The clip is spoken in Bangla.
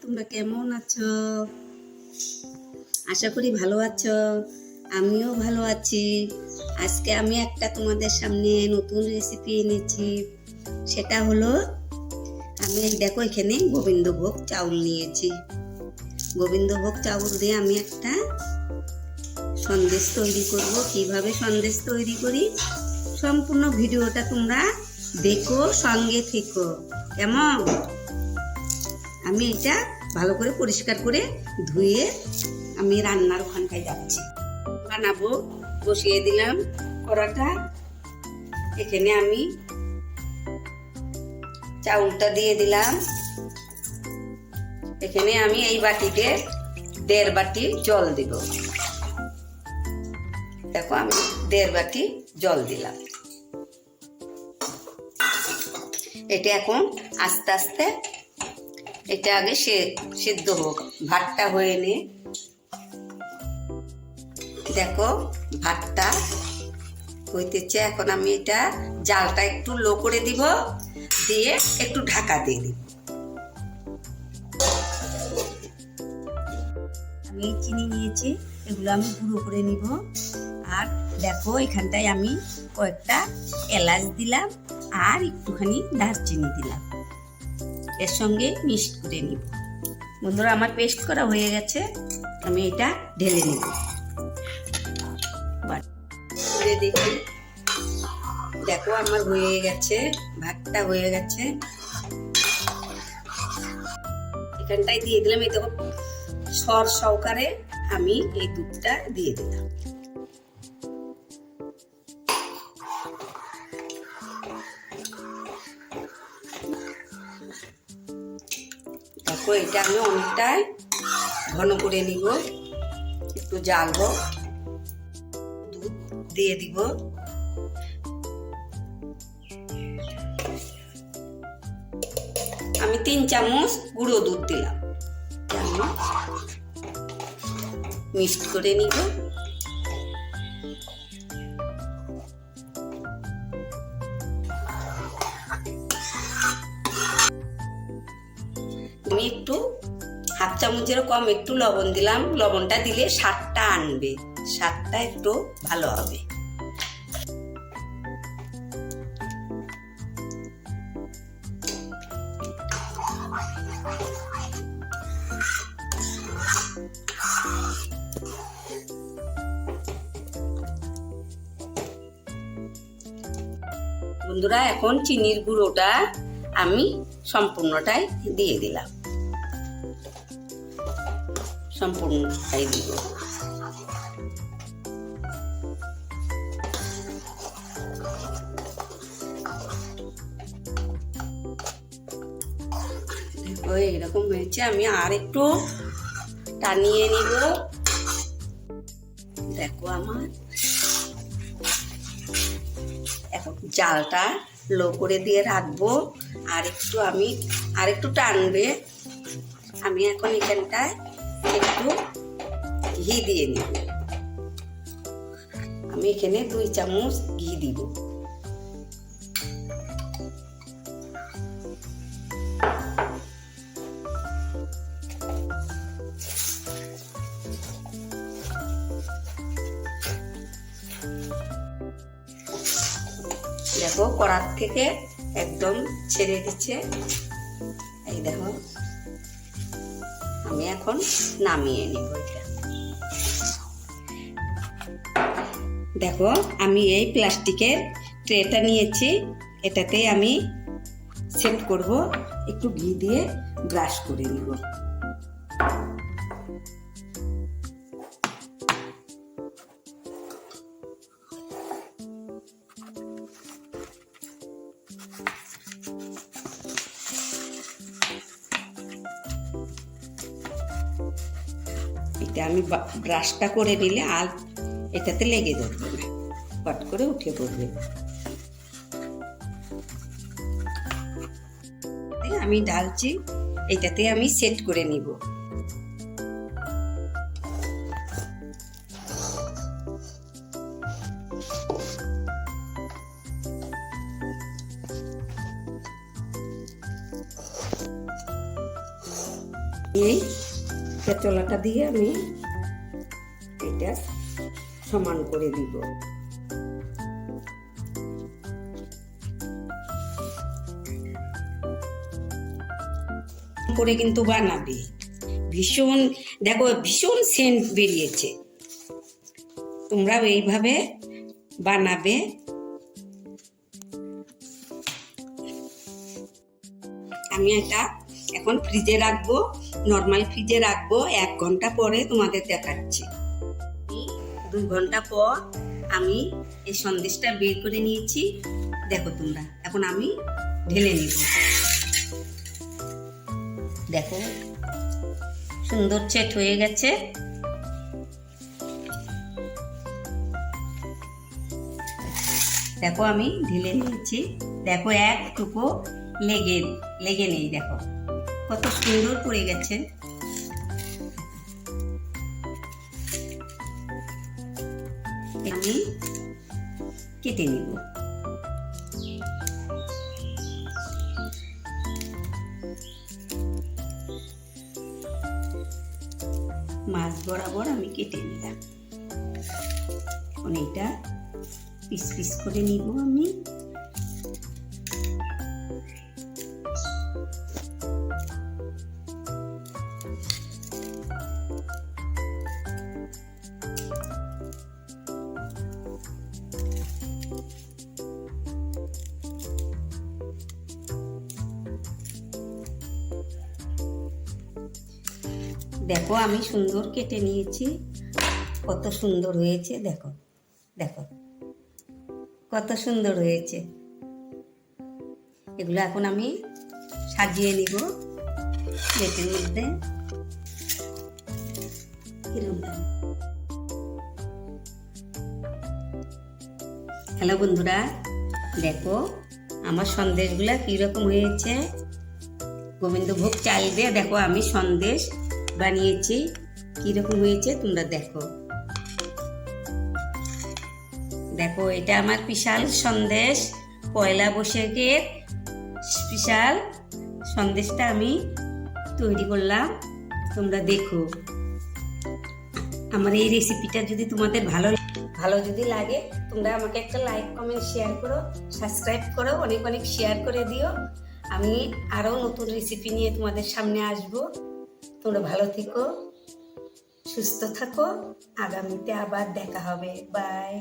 তোমরা কেমন আছো? আশা করি ভালো আছো। আমিও ভালো আছি। আজকে আমি একটা তোমাদের সামনে নতুন রেসিপি এনেছি। সেটা হলো, আমি দেখো এখানে গোবিন্দভোগ চাউল নিয়েছি। গোবিন্দভোগ চাউল দিয়ে আমি একটা সন্দেশ তৈরি করব। কিভাবে সন্দেশ তৈরি করি সম্পূর্ণ ভিডিওটা তোমরা দেখো, সঙ্গে থেকো। কেমন? আমি এটা ভালো করে পরিষ্কার করে ধুয়ে আমি রান্নার ওখানটায় যাচ্ছি, বানাবো। বসিয়ে দিলাম কড়াটা। এখানে আমি চাউলটা দিয়ে দিলাম। এখানে আমি এই বাটিতে 1.5 বাটি জল দিব। দেখো আমি 1.5 বাটি জল দিলাম। এটা এখন আস্তে আস্তে এটা আগে সিদ্ধ হোক, ভাতটা হয়ে নে। দেখো ভাতটা হইতেছে। এখন আমি এটা জালটা একটু লো করে দিব, দিয়ে একটু ঢাকা দিয়ে দিব। আমি চিনি নিয়েছি, এগুলো আমি গুঁড়ো করে নিব। আর দেখো এখানটায় আমি কয়েকটা এলাচ দিলাম আর একটুখানি দারচিনি দিলাম। এর সঙ্গে মিক্সড করে নিব। বন্ধুরা, আমার পেস্ট করা হয়ে গেছে। আমি এটা ঢেলে নিব। দেখি, দেখো আমার হয়ে গেছে, ভাতটা হয়ে গেছে। এখানটায় দিয়ে দিলাম, এই দেখো সর সহকারে আমি এই দুধটা দিয়ে দিলাম। দেখো এটা আমি অনেকটাই ঘন করে নিব, একটু জ্বালবো। দুধ দিয়ে দিব। আমি 3 চামচ গুঁড়ো দুধ দিলাম। মিক্সড করে নিব। আমি একটু 1/2 চামচেরও কম একটু লবণ দিলাম। লবণটা দিলে স্বাদটা আনবে, স্বাদটা একটু ভালো হবে। বন্ধুরা, এখন চিনির গুঁড়োটা আমি সম্পূর্ণটাই দিয়ে দিলাম। সম্পূর্ণটাই দিব। দেখো এইরকম হয়েছে। আমি আর একটু টানিয়ে নিব। দেখো আমার এখন জালটা লো করে দিয়ে রাখবো। আর একটু টানবে। আমি এখন এখানটায় একটু ঘি দিয়ে নিব। আমি এখানে 2 চামচ ঘি দিব। দেখো কড়ার থেকে একদম ছেড়ে দিচ্ছে। এই দেখো আমি এখন নামিয়ে নিব এটা। দেখো আমি এই প্লাস্টিকের ট্রেটা নিয়েছি। এটাতে আমি সেট করব। একটু ঘি দিয়ে ব্রাশ করে নিব। এটা আমি ব্রাশটা করে নিলে আর এটাতে লেগে ধরবে না, পট করে উঠে পড়বে। আমি ঢালছি, এটাতে আমি সেট করে নিব। এই তেতলাটা দিয়ে আমি এটা সমান করে দিব। করে কিন্তু বানাবে, ভীষণ দেখো ভীষণ সেন্ট বেরিয়েছে। তোমরাও এইভাবে বানাবে। আমি এটা এখন ফ্রিজে রাখবো, নর্মাল ফ্রিজে রাখবো। 1 ঘন্টা পরে তোমাদের দেখাচ্ছি। 2 ঘন্টা পর আমি এই সন্দেশটা বের করে নিয়েছি। দেখো তোমরা, এখন আমি ঢেলে নিব। দেখো সুন্দর সেট হয়ে গেছে। দেখো আমি ঢেলে নিয়েছি। দেখো একটুকু লেগে নেই। দেখো কত সুন্দর পড়ে গেছে। আমি কেটে নিব। মাছ বরাবর আমি কেটে নিলাম। এখন এটা পিস পিস করে নিব আমি। দেখো আমি সুন্দর কেটে নিয়েছি, কত সুন্দর হয়েছে। দেখো দেখো কত সুন্দর হয়েছে। এগুলো এখন আমি সাজিয়ে নিব প্লেটের মধ্যে। হ্যালো বন্ধুরা, দেখো আমার সন্দেশগুলা কিরকম হয়েছে। গোবিন্দভোগ চাল দিয়ে দেখো আমি সন্দেশ বানিয়েছি, কিরকম হয়েছে তোমরা দেখো। দেখো এটা আমার স্পেশাল সন্দেশ, পয়লা বৈশাখের স্পেশাল সন্দেশটা আমি তৈরি করলাম। তোমরা দেখো আমার এই রেসিপিটা যদি তোমাদের ভালো যদি লাগে, তোমরা আমাকে একটা লাইক কমেন্ট শেয়ার করো, সাবস্ক্রাইব করো, অনেক অনেক শেয়ার করে দিও। আমি আরও নতুন রেসিপি নিয়ে তোমাদের সামনে আসবো। তোমরা ভালো থেকো, সুস্থ থাকো। আগামীতে আবার দেখা হবে। বাই।